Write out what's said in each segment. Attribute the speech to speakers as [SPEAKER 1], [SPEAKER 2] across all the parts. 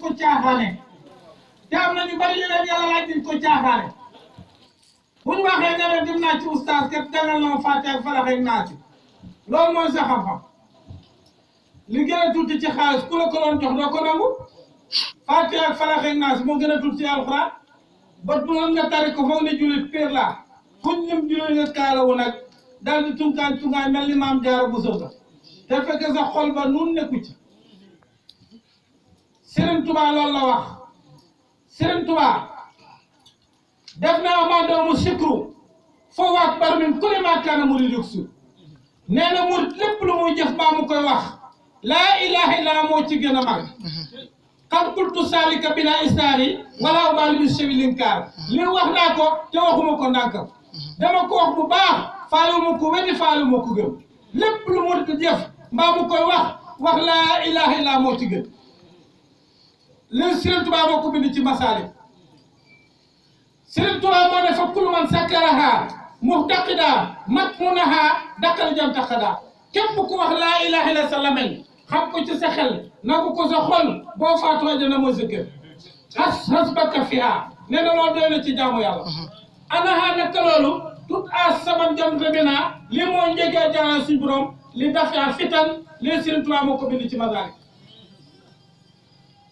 [SPEAKER 1] ko caaxaane te am na ñu bari ñu leen yàlla laaj duñ ko caaxaane bu ñu waxee nga ne dem naa ci oustaz kat dangal na ma Faatiha ak Falaq ak Naas loolu mooy sa xam-xam li gën a tuuti ci xaalis ku la ko doon jox doo ko nangu Faatiha ak Falaq ak Naas moo gën a tuuti ci alxuraan bët bu nga tari ko foog ne jullit piir la fuñ ñëm jullit nga kaalawu nag daal di tunkaan mel ni maam Jaara Buso ba te fekk sa xol ba nun nekku ci Sëriñ Tuubaa loolu la wax Sëriñ Tuubaa def na ama doomu sikru foo waat bar min kulli maa kaana murid yuksu nee na murid lépp lu muy jëf baa mu koy wax laa ilaha illa moo ci gën a mag qad qultu salika bila isnaari wala ubaali bi sewi linkaar li wax naa ko te waxuma ko ndànkam dama ko wax bu baax faaluma ko weddi faaluma ko gëm lépp lu murid di jëf mbaa mu koy wax laa ilaha illa moo ci gën li Sëriñ Tuubaa moo ko bind ci Masaalik Sëriñ Tuubaa moo ne fa kullu man sakkaraha muhtaqida matmunaha dakkal jam taqada képp ku wax laa ilaha illa sa lamañ xam ko ci sa xel nangu ko sa xol boo faatoo dina mooy sa kër hasbaka fiha nee na loolu doy na ci jaamu yàlla anaha naka loolu tout a saban jam rabina li moo njëgee jaana suñ borom li dafa fitan li Sëriñ Tuubaa moo ko bind ci Masaalik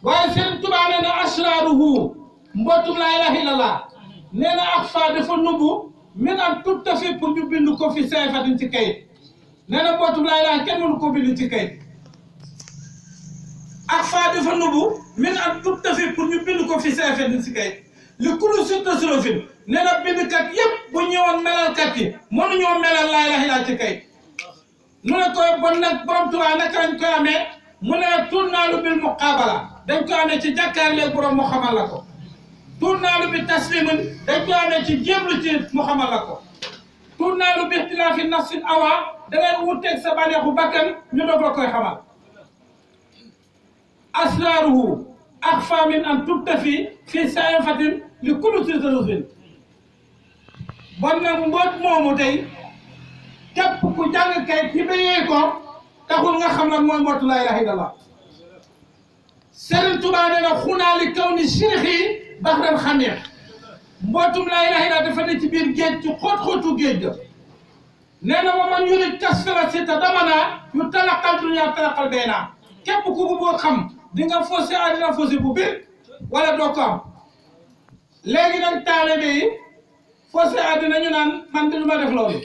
[SPEAKER 1] waaye Sëriñ Tuubaa nee na asraaruhu mbootum laa ilaha illallah nee na ak faa dafa nubbu min am tout à fait pour ñu bind ko fi sayfatin ci kayit nee na mbootum laa ilaha kenn mënu ko bind ci kayit ak faa dafa nubbu min am tout à fait pour ñu bind ko fi sayfatin ci kayit li kulu surta surofin nee na bindkat yëpp bu ñëwoon melalkat yi mënuñoo melal laa ilaha illallah ci kayit mu ne koy bon nag borom Tuubaa naka lañ koy amee mu ne turnaalu bil muqaabala dañ ko amee ci jàkkaarleeg borom mu xamal la ko turnaalu bi taslimin dañ ko amee ci jéblu ci mu xamal la ko turnaalu bi ixtilaafi nafsin awa dangay wuteeg sa bànneexu bakkan ñu doog la koy xamal asraaruhu axfaa min an tubtafi fi sayfatin li kulli sirrin bon nag mboot moomu tey képp ku jàng kay ci béyee ko taxul nga xam nag mooy mbootu laa ilaaha illallah Sëriñ Tuubaa nee na xunaali kaw ni sirixi baxran xamir mbootum laa ilaaha illallah dafa ne ci biir géej ci xóot-xóotu géej ga nee na ma man yurit kasfala si ta damana yu talaqal dunya talaqal bayna képp ku ko boo xam di nga faussé àddina faussé bu biir wala doo ko am léegi nag taalibe yi faussé àddina ñu naan man di lu ma def loolu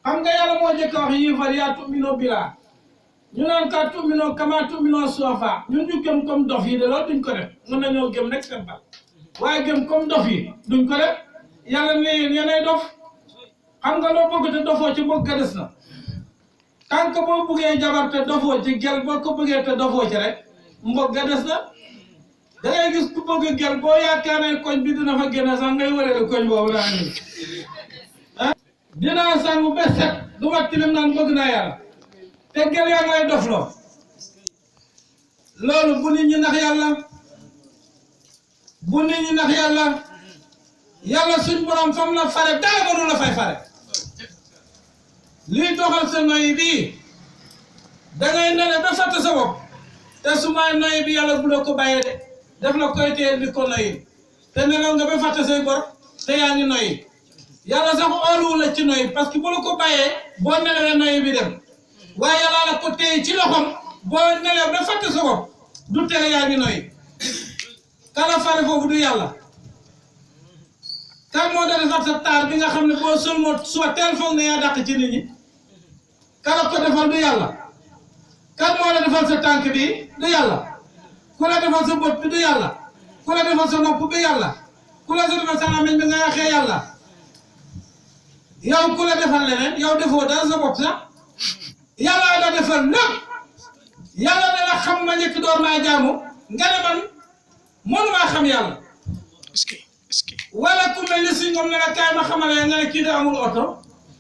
[SPEAKER 1] xam nga yàlla moo njëkk a wax yéefar yaa tu'minu billah ñu naan ka tu'minu kama tu'minu suwafa ñun ñu gëm comme dof yi de loolu duñ ko def mën nañoo gëm rek seen bal waaye gëm comme dof yi duñ ko def yàlla ne yéen yéenay dof xam nga loo bëgg te dofoo ci bëgg des na tant que boo bëggee jabar te dofoo ci gel boo ko bëggee te dofoo ci rek mbokk ga des na da ngay gis ku bëgg gel boo yaakaar ne koñ bi dina fa génne sax ngay wërale koñ boobu naa ni ah dinaa sangu ba set du ma tilim naan bëgg naa yàlla te gel yaa ngay dofloo loolu bu nit ñi nax yàlla bu nit ñi nax yàlla yàlla suñ borom fam la fare dara mënu la fay fare lii doxal sa noy bii dangay nele ba fàtte sa bopp te su may noy bi yàlla bu la ko bàyyee de def la koy téye di ko noyi te nelaw nga ba fàtte say bor te yaa ngi noyi yàlla sax ooluwu la ci noyi parce que bu la ko bàyyee boo nelawee noyi bi dem waaye yàlla la ko téye ci loxom boo nelew ba fàtte sa bopp du tere yaa ngi noyi kala fare foofu du yàlla kan moo da defar sa taar bi nga xam ne boo seulement soit teel foog ne yaa dàq ci nit ñi kala ko defal du yàlla kan moo la defal sa tànk bi du yàlla ku la defal sa bët bi du yàlla ku la defal sa nopp bi yàlla ku la defal sa làmmiñ bi nga yaxee yàlla yow ku la defal leneen yow defoo dara sa bopp sax yàlla la defal lépp yàlla ne la xam ma njëkk door maa jaamu nga ne man mënumaa xam yàlla wala ku mel ni si ñoom ne la kaay ma xamal nga ne kii de amul oto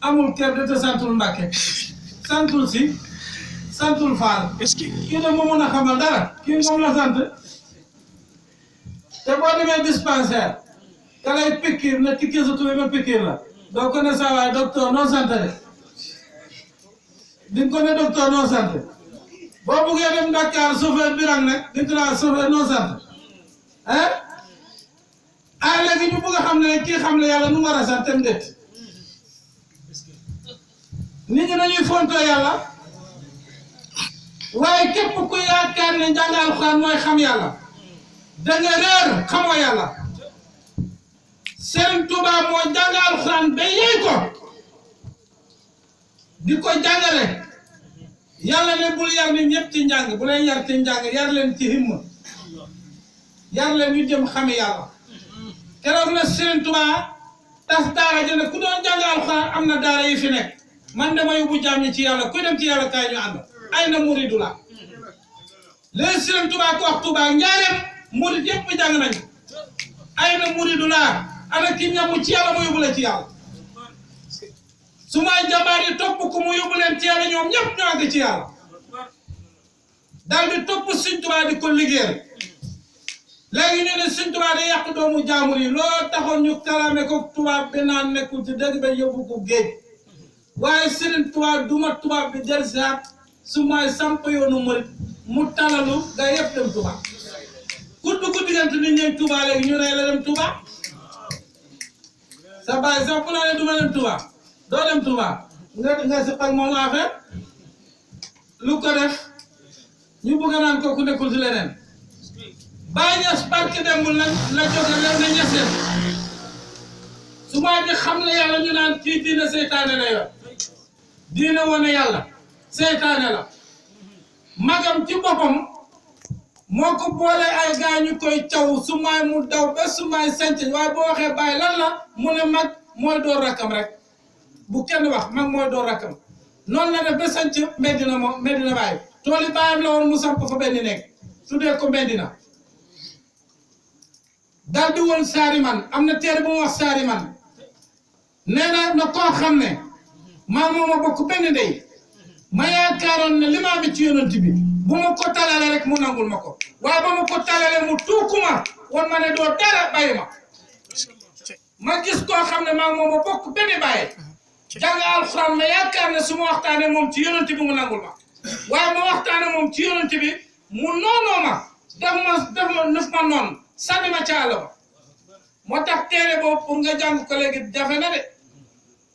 [SPEAKER 1] amul kër de te santul Mbàkke santul si santul Faal kii de moo mën a xamal dara kii moom la sant te boo demee dispensaire ka lay pikiir na tikkee sa tuuti ma pikiir la doo ko ne saa waay docteur noo sant de di nga ko ne docteur noo sant boo buggee dem Dakar chauffeur birang nag di tra chauffeur noo sant léegi ñu bëgg a xam ne kii xam ne yàlla nu war a sant tem déet nit ñi dañuy fontoo yàlla waaye képp ku yaakaar ne njàng alxuraan mooy xam yàlla da nga réer xamoo yàlla Serigne Touba moo jàng alxuraan ba yey ko di ko jàngale yàlla ne bul yar ni ñëpp ci njàng bu leen yar ci njàng yar leen ci himma yar leen ñu jëm xame yàlla keroog na Serigne Touba tas daara jëne ku doon jàng alxuraan am na daara yi fi nekk man dama yóbbu jaam ñi ci yàlla kuy dem ci yàlla kaay ñu ànd ay na muridu la léegi Serigne Touba ko wax Touba njaareem murid yëpp jàng nañu ay na muridu la ana ki ñamu ci yàlla mu yóbbu la ci yàlla su may jabaar yi topp ku mu yóbbu leen ci yàlla ñoom ñëpp ñu àgg ci yàlla daal di topp Serigne Touba di ko liggéeyal léegi ñu ne Serigne Touba di yàq doomu jaamur yi loo taxoon ñu kalaame ko tubaab bi naan nekkul ci dëgg ba yóbbu ko géej waaye Serigne Touba duma tubaab bi del saat su may samp yoonu murit mu talalu ga yëpp dem Touba ku dugg diggante nit ñi Touba léegi ñu rey la dem Touba sa baay sax bu naa ne duma dem Touba doo dem Touba nga si ak moom affaire lu ko def ñu bëgg naan kooku nekkul si leneen Baay Ñas barke dembul la jóge leen na ñeseen su ma di xam ne yàlla ñu naan kii diine seytaane la yor diine wane yàlla seytaane la magam ci boppam moo ko boole ay gaa ñu koy caw su may mu daw ba su may sanc waaye boo waxee bàyyi lan la mu ne mag mooy door rakkam rek bu kenn wax mag mooy door rakkam noonu la def ba sanc Medina moom Medina Baay tooli baayam la woon mu samp fa benn nekk tuddee ko Medina daal di woon Saariman am na téere bu mu wax Saariman nee na koo xam ne maa moom a bokk benn ndey ma yaakaaroon ne li ma am ci yonent bi bu ma ko talale rek mu nangul ma ko waaye ba ma ko talale mu tuukuma won ma ne doo dara bàyyi ma gis koo xam ne maa moom a bokk benn bàyyi jàng alxuraan ma yaakaar ne su ma waxtaanee moom ci yonent bi mu nangul ma waaye ma waxtaanee moom ci yonent bi mu noonoo ma def ma nëf ma noonu sànni ma ca àll ba moo tax téere boobu pour nga jàng ko léegi jafe na de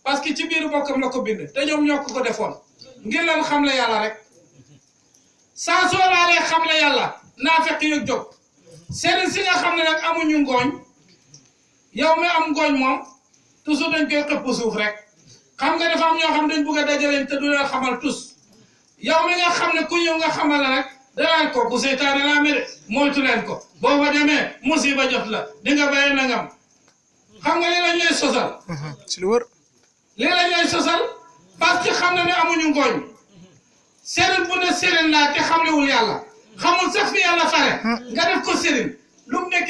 [SPEAKER 1] parce que ci biiru bokkam la ko bind te ñoom ñoo ko defoon ngir lan xam la yàlla rek saa soo laalee xam la yàlla naa fekk yëg jóg sëriñ si nga xam ne nag amuñu ngooñ yow mi am ngooñ moom toujours dañ koy xëpp suuf rek xam nga dafa am ñoo xam dañ bugg a dajaleen te du leen xamal tus yow mi nga xam ne ku ñëw nga xamal la rek danaan ko ku seytaane laa mere moytu leen ko boo fa demee musiba jot la di nga bàyyi nangam xam nga li la ñuy sosal
[SPEAKER 2] si lu wër
[SPEAKER 1] li la ñuy sosal parce que xam na ne amuñu ngooñ sëriñ bu ne sëriñ laa te xamlewul yàlla xamul sax fi yàlla fare nga def ko sëriñ lu mu nekk